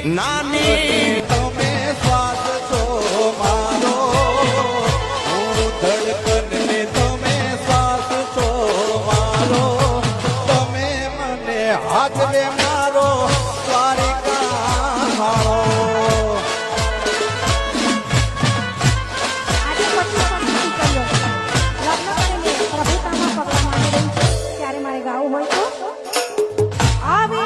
નાની તમે શ્વાસ છો મારો, હું ધડકન ને તમે શ્વાસ છો મારો, તમે મને હાથવે મારો દ્વારિકા મારો. આજે પતિ પત્ની કર્યો લગ્ન કરીને પ્રભુતામાં પગલા માંડી રહી છે ત્યારે મારે ગાવું હોય તો આવે